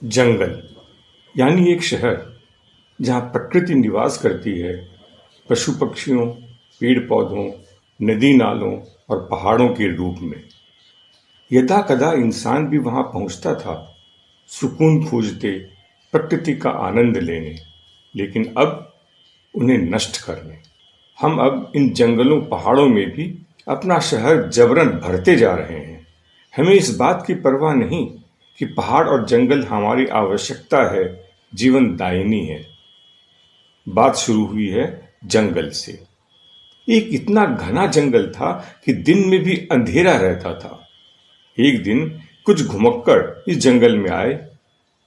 जंगल यानी एक शहर जहाँ प्रकृति निवास करती है, पशु पक्षियों, पेड़ पौधों, नदी नालों और पहाड़ों के रूप में। यदा कदा इंसान भी वहाँ पहुँचता था, सुकून खोजते, प्रकृति का आनंद लेने, लेकिन अब उन्हें नष्ट करने। हम अब इन जंगलों पहाड़ों में भी अपना शहर जबरन भरते जा रहे हैं। हमें इस बात की परवाह नहीं कि पहाड़ और जंगल हमारी आवश्यकता है, जीवन दायिनी है। बात शुरू हुई है जंगल से। एक इतना घना जंगल था कि दिन में भी अंधेरा रहता था। एक दिन कुछ घुमक्कड़ इस जंगल में आए।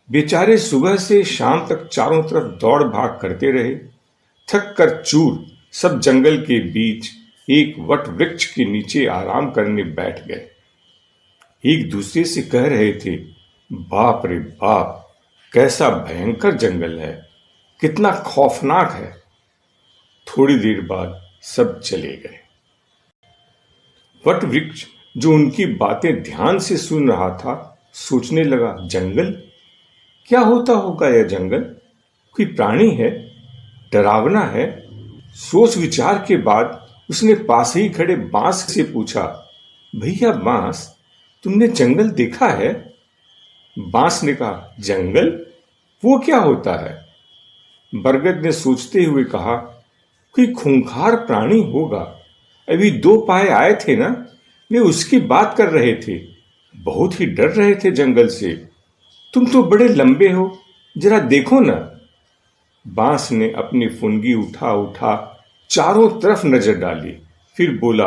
बेचारे सुबह से शाम तक चारों तरफ दौड़ भाग करते रहे। थक कर चूर सब जंगल के बीच एक वट वृक्ष के नीचे आराम करने बैठ गए। एक दूसरे से कह रहे थे, बाप रे बाप, कैसा भयंकर जंगल है, कितना खौफनाक है। थोड़ी देर बाद सब चले गए। वट वृक्ष जो उनकी बातें ध्यान से सुन रहा था, सोचने लगा, जंगल क्या होता होगा? यह जंगल कोई प्राणी है, डरावना है। सोच विचार के बाद उसने पास ही खड़े बांस से पूछा, भैया बांस, तुमने जंगल देखा है? बांस ने कहा, जंगल? वो क्या होता है? बरगद ने सोचते हुए कहा, कोई खूंखार प्राणी होगा। अभी दो पाए आए थे ना, वे उसकी बात कर रहे थे। बहुत ही डर रहे थे जंगल से। तुम तो बड़े लंबे हो, जरा देखो ना। बांस ने अपनी फुनगी उठा उठा चारों तरफ नजर डाली, फिर बोला,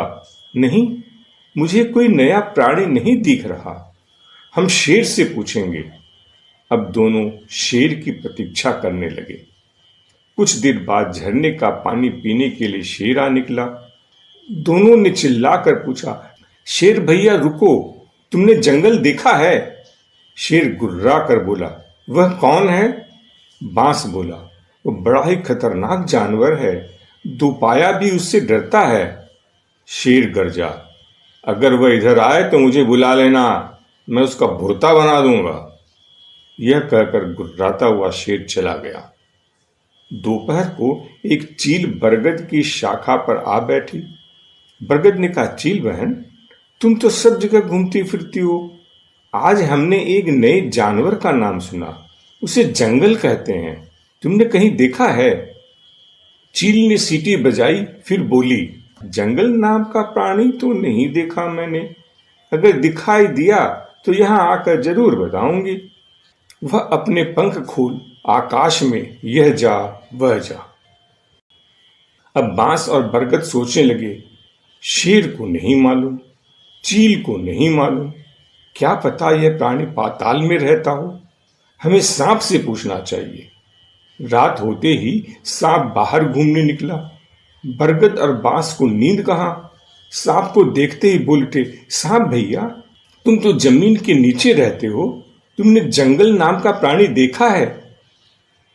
नहीं, मुझे कोई नया प्राणी नहीं दिख रहा। हम शेर से पूछेंगे। अब दोनों शेर की प्रतीक्षा करने लगे। कुछ देर बाद झरने का पानी पीने के लिए शेर आ निकला। दोनों ने चिल्लाकर पूछा, शेर भैया रुको, तुमने जंगल देखा है? शेर गुर्रा कर बोला, वह कौन है? बांस बोला, वो बड़ा ही खतरनाक जानवर है, दोपाया भी उससे डरता है। शेर गरजा, अगर वह इधर आए तो मुझे बुला लेना, मैं उसका भुर्ता बना दूंगा। यह कहकर गुर्राता हुआ शेर चला गया। दोपहर को एक चील बरगद की शाखा पर आ बैठी। बरगद ने कहा, चील बहन, तुम तो सब जगह घूमती फिरती हो। आज हमने एक नए जानवर का नाम सुना, उसे जंगल कहते हैं। तुमने कहीं देखा है? चील ने सीटी बजाई, फिर बोली, जंगल नाम का प्राणी तो नहीं देखा मैंने। अगर दिखाई दिया तो यहां आकर जरूर बताऊंगी। वह अपने पंख खोल आकाश में यह जा वह जा। अब बांस और बरगद सोचने लगे, शेर को नहीं मालूम, चील को नहीं मालूम, क्या पता यह प्राणी पाताल में रहता हो। हमें सांप से पूछना चाहिए। रात होते ही सांप बाहर घूमने निकला। बरगद और बांस को नींद कहां। सांप को देखते ही बोल उठे, सांप भैया, तुम तो जमीन के नीचे रहते हो, तुमने जंगल नाम का प्राणी देखा है?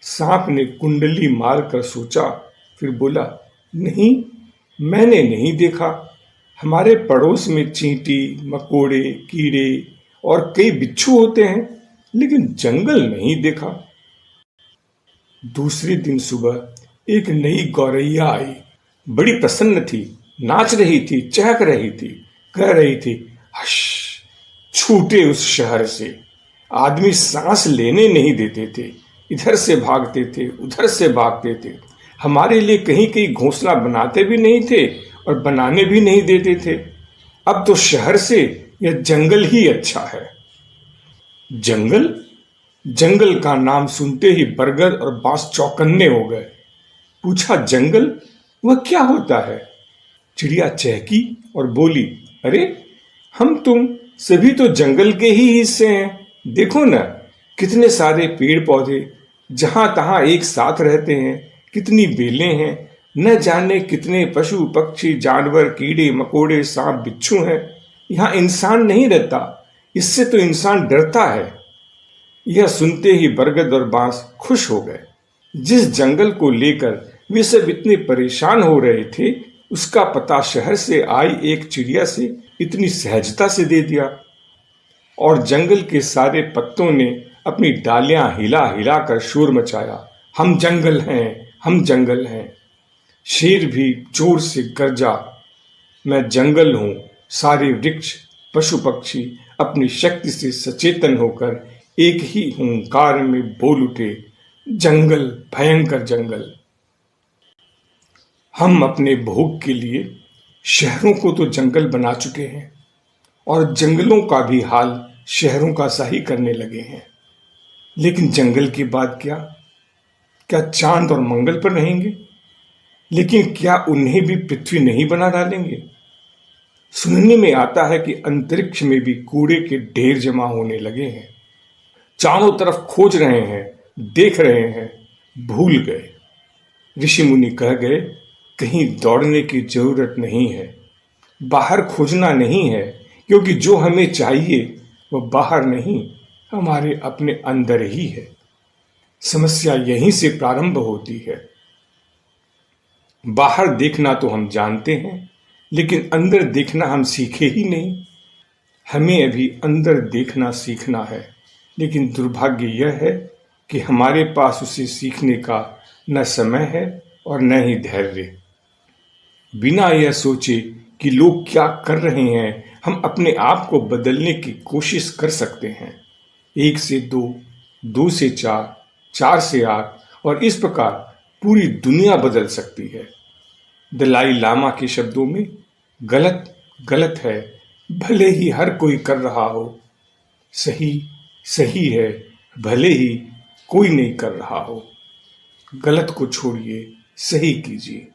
सांप ने कुंडली मारकर सोचा, फिर बोला, नहीं, मैंने नहीं देखा। हमारे पड़ोस में चींटी, मकोड़े, कीड़े और कई बिच्छू होते हैं, लेकिन जंगल नहीं देखा। दूसरे दिन सुबह एक नई गौरैया आई। बड़ी प्रसन्न थी, नाच रही थी, चहक रही थी, कह रही थी, हश, छूटे उस शहर से। आदमी सांस लेने नहीं देते थे, इधर से भागते थे, उधर से भागते थे। हमारे लिए कहीं कहीं घोंसला बनाते भी नहीं थे और बनाने भी नहीं देते थे। अब तो शहर से यह जंगल ही अच्छा है। जंगल? जंगल का नाम सुनते ही बरगद और बांस चौकन्ने हो गए। पूछा, जंगल वह क्या होता है? चिड़िया चहकी और बोली, अरे, हम तुम सभी तो जंगल के ही हिस्से हैं। देखो ना, कितने सारे पेड़ पौधे जहां तहां एक साथ रहते हैं, कितनी बेलें हैं, न जाने कितने पशु पक्षी जानवर कीड़े मकोड़े सांप बिच्छू हैं। यहाँ इंसान नहीं रहता, इससे तो इंसान डरता है। यह सुनते ही बरगद और बांस खुश हो गए। जिस जंगल को लेकर वे सब इतने परेशान हो रहे थे, उसका पता शहर से आई एक चिड़िया से इतनी सहजता से दे दिया। और जंगल के सारे पत्तों ने अपनी डालियां हिला हिला कर शोर मचाया, हम जंगल हैं, हम जंगल हैं। शेर भी जोर से गरजा, मैं जंगल हूं। सारे वृक्ष, पशु पक्षी अपनी शक्ति से सचेतन होकर एक ही हुंकार में बोल उठे, जंगल, भयंकर जंगल। हम अपने भोग के लिए शहरों को तो जंगल बना चुके हैं और जंगलों का भी हाल शहरों का सा ही करने लगे हैं। लेकिन जंगल के बाद क्या? क्या चांद और मंगल पर रहेंगे? लेकिन क्या उन्हें भी पृथ्वी नहीं बना डालेंगे? सुनने में आता है कि अंतरिक्ष में भी कूड़े के ढेर जमा होने लगे हैं। चारों तरफ खोज रहे हैं, देख रहे हैं, भूल गए। ऋषि मुनि कह गए, कहीं दौड़ने की जरूरत नहीं है, बाहर खोजना नहीं है, क्योंकि जो हमें चाहिए वह बाहर नहीं, हमारे अपने अंदर ही है। समस्या यहीं से प्रारंभ होती है। बाहर देखना तो हम जानते हैं, लेकिन अंदर देखना हम सीखे ही नहीं। हमें अभी अंदर देखना सीखना है, लेकिन दुर्भाग्य यह है कि हमारे पास उसे सीखने का न समय है और न ही धैर्य। बिना यह सोचे कि लोग क्या कर रहे हैं, हम अपने आप को बदलने की कोशिश कर सकते हैं। 1 से 2, 2 से 4, 4 से 8 और इस प्रकार पूरी दुनिया बदल सकती है। दलाई लामा के शब्दों में, गलत गलत है, भले ही हर कोई कर रहा हो। सही सही है, भले ही कोई नहीं कर रहा हो। गलत को छोड़िए, सही कीजिए।